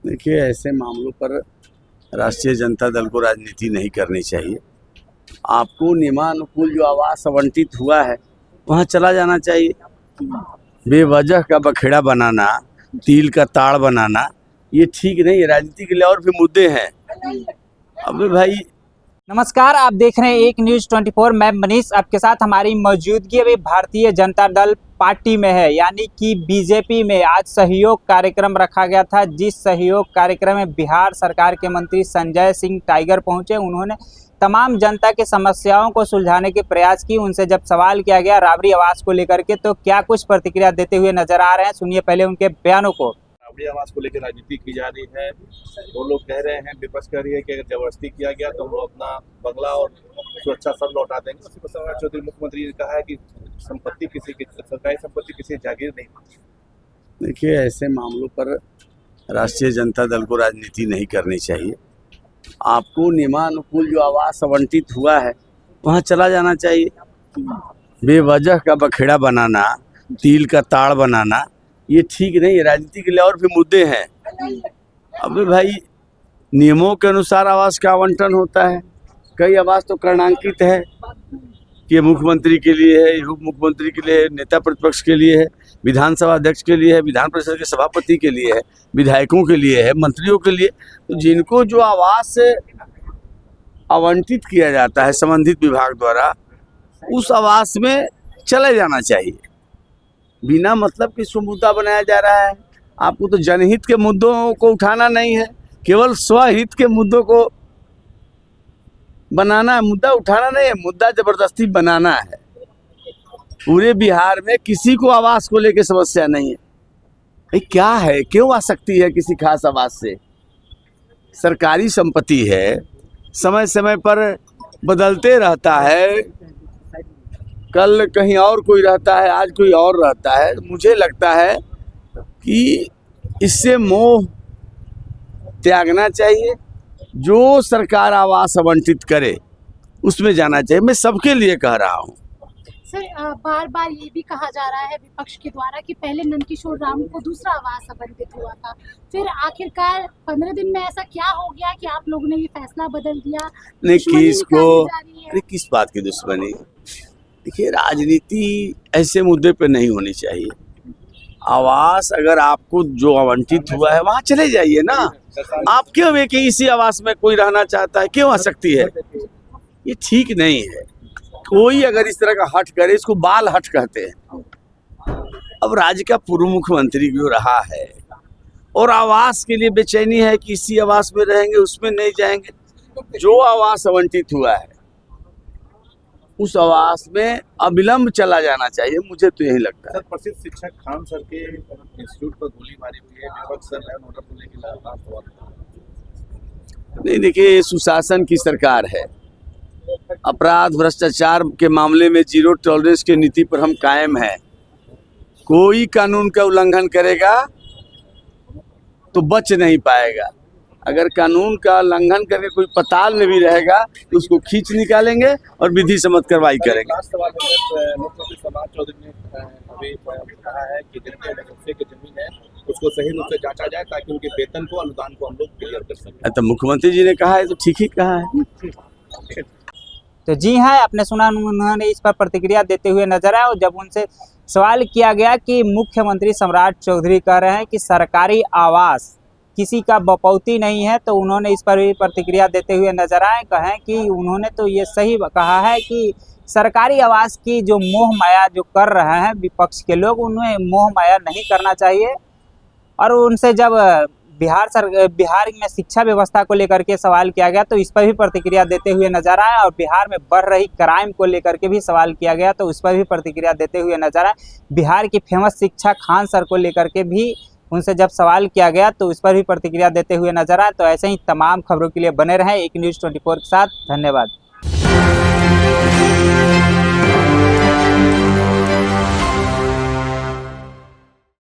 देखिए, ऐसे मामलों पर राष्ट्रीय जनता दल को राजनीति नहीं करनी चाहिए। आपको नियमानुकूल जो आवास आवंटित हुआ है वहाँ चला जाना चाहिए। बेवजह का बखेड़ा बनाना, तिल का ताड़ बनाना, ये ठीक नहीं है। राजनीति के लिए और भी मुद्दे हैं। अबे भाई, नमस्कार, आप देख रहे हैं एक न्यूज 24। मैं मनीष आपके साथ। हमारी मौजूदगी अभी भारतीय जनता दल पार्टी में है, यानी कि बीजेपी में। आज सहयोग कार्यक्रम रखा गया था, जिस सहयोग कार्यक्रम में बिहार सरकार के मंत्री संजय सिंह टाइगर पहुंचे। उन्होंने तमाम जनता की समस्याओं को सुलझाने के प्रयास की। उनसे जब सवाल किया गया राबड़ी आवास को लेकर के, तो क्या कुछ प्रतिक्रिया देते हुए नजर आ रहे हैं, सुनिए पहले उनके बयानों को। राबड़ी आवास को लेकर राजनीति की जा रही है। वो लोग कह रहे हैं, विपक्ष कह रही है कि अगर जबरदस्ती किया गया तो हम लोग अपना बंगला और सुरक्षा सब लौटा देंगे। उसी पर सम्राट चौधरी मुख्यमंत्री ने कहा है कि संपत्ति किसी की, सरकारी संपत्ति किसी जागीर नहीं। देखिए, ऐसे मामलों पर राष्ट्रीय जनता दल को राजनीति नहीं करनी चाहिए। आपको नियमानुकूल जो आवास आवंटित हुआ है वहाँ चला जाना चाहिए। बेवजह का बखेड़ा बनाना, तिल का ताड़ बनाना, ये ठीक नहीं है। राजनीति के लिए और भी मुद्दे हैं। अबे भाई, नियमों के अनुसार आवास का आवंटन होता है। कई आवास तो कर्णांकित है कि मुख्यमंत्री के लिए है, उप मुख्यमंत्री के लिए है, नेता प्रतिपक्ष के लिए है, विधानसभा अध्यक्ष के लिए है, विधान परिषद के सभापति के लिए है, विधायकों के लिए है, मंत्रियों के लिए। तो जिनको जो आवास आवंटित किया जाता है संबंधित विभाग द्वारा, उस आवास में चले जाना चाहिए। बिना मतलब कि इसको मुद्दा बनाया जा रहा है। आपको तो जनहित के मुद्दों को उठाना नहीं है, केवल स्वहित के मुद्दों को बनाना है। मुद्दा उठाना नहीं है, मुद्दा जबरदस्ती बनाना है। पूरे बिहार में किसी को आवास को लेकर समस्या नहीं है। भाई क्या है, क्यों आ सकती है किसी खास आवास से? सरकारी संपत्ति है, समय समय पर बदलते रहता है। कल कहीं और कोई रहता है, आज कोई और रहता है। मुझे लगता है कि इससे मोह त्यागना चाहिए। जो सरकार आवास आवंटित करे उसमें जाना चाहिए। मैं सबके लिए कह रहा हूँ। सर, बार बार ये भी कहा जा रहा है विपक्ष के द्वारा कि पहले नंदकिशोर राम को दूसरा आवास आवंटित हुआ था, फिर आखिरकार 15 दिन में ऐसा क्या हो गया कि आप लोगों ने ये फैसला बदल दिया? नहीं, किस बात की दुश्मनी? देखिए, राजनीति ऐसे मुद्दे पे नहीं होनी चाहिए। आवास अगर आपको जो आवंटित हुआ है वहाँ चले जाइए ना। आप क्यों है कि इसी आवास में कोई रहना चाहता है, क्यों आ सकती है? ये ठीक नहीं है। कोई अगर इस तरह का हट करे, इसको बाल हट कहते हैं। अब राज्य का पूर्व मुख्यमंत्री क्यों रहा है और आवास के लिए बेचैनी है कि इसी आवास में रहेंगे, उसमें नहीं जाएंगे। जो आवास आवंटित हुआ है उस आवास में अविलंब चला जाना चाहिए। मुझे तो यही लगता है। सर, प्रसिद्ध शिक्षक खान सर के इंस्टीट्यूट पर गोली मारी हुई है। विपक्ष सर है, ऑर्डर को लेकर लगातार सवाल। नहीं, देखिए, ये सुशासन की सरकार है। अपराध भ्रष्टाचार के मामले में जीरो टॉलरेंस की नीति पर हम कायम हैं। कोई कानून का उल्लंघन करेगा तो बच नहीं पाएगा। अगर कानून का उल्लंघन करके कोई पताल में भी रहेगा तो उसको खींच निकालेंगे और विधि सम्मत कार्रवाई करेंगे। मुख्यमंत्री सम्राट चौधरी ने अभी कहा है कि जिनके मुआवजे की जमीन है उसको सही रूप से जांचा जाए ताकि उनके वेतन को, अनुदान को हम लोग क्लियर कर सकें। तो मुख्यमंत्री जी ने कहा है तो ठीक ही कहा है। तो जी हाँ, आपने सुना, उन्होंने इस पर प्रतिक्रिया देते हुए नजर आए। और जब उनसे सवाल किया गया कि मुख्यमंत्री सम्राट चौधरी कह रहे हैं कि सरकारी आवास किसी का बपौती नहीं है, तो उन्होंने इस पर भी प्रतिक्रिया देते हुए नजर आए। कहें कि उन्होंने तो ये सही कहा है कि सरकारी आवास की जो मोह माया जो कर रहे हैं विपक्ष के लोग, उन्हें मोह माया नहीं करना चाहिए। और उनसे जब बिहार में शिक्षा व्यवस्था को लेकर के सवाल किया गया तो इस पर भी प्रतिक्रिया देते हुए नजर आए। और बिहार में बढ़ रही क्राइम को लेकर के भी सवाल किया गया तो उस पर भी प्रतिक्रिया देते हुए नजर आए। बिहार की फेमस शिक्षक खान सर को लेकर के भी उनसे जब सवाल किया गया तो इस पर भी प्रतिक्रिया देते हुए नजर आए। तो ऐसे ही तमाम खबरों के लिए बने रहें एक न्यूज़ 24 के साथ। धन्यवाद।